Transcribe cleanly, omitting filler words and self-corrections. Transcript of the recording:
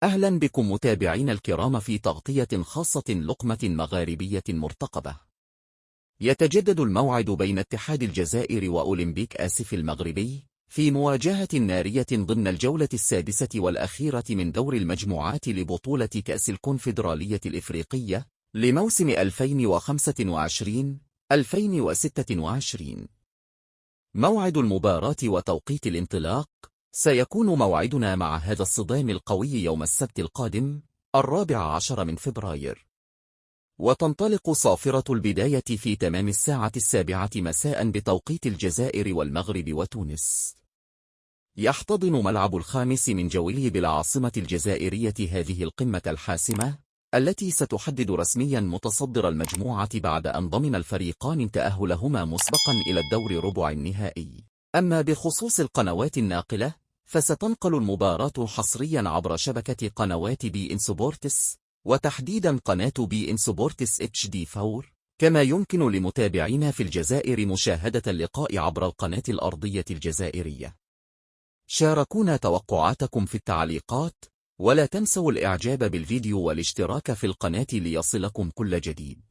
أهلا بكم متابعين الكرام في تغطية خاصة لقمة مغاربية مرتقبة. يتجدد الموعد بين اتحاد الجزائر وأولمبيك آسف المغربي في مواجهة نارية ضمن الجولة السادسة والأخيرة من دور المجموعات لبطولة كأس الكونفدرالية الإفريقية لموسم 2025-2026. موعد المباراة وتوقيت الانطلاق سيكون موعدنا مع هذا الصدام القوي يوم السبت القادم 14 من فبراير، وتنطلق صافرة البداية في تمام الساعة 7 مساء بتوقيت الجزائر والمغرب وتونس. يحتضن ملعب الخامس من جويلية بالعاصمة الجزائرية هذه القمة الحاسمة التي ستحدد رسميا متصدر المجموعة بعد أن ضمن الفريقان تأهلهما مسبقا إلى الدور ربع النهائي. أما بخصوص القنوات الناقلة فستنقل المباراة حصريا عبر شبكة قنوات بي إن سبورتس، وتحديدا قناة بي إن سبورتس HD4، كما يمكن لمتابعينا في الجزائر مشاهدة اللقاء عبر القناة الأرضية الجزائرية. شاركونا توقعاتكم في التعليقات، ولا تنسوا الإعجاب بالفيديو والاشتراك في القناة ليصلكم كل جديد.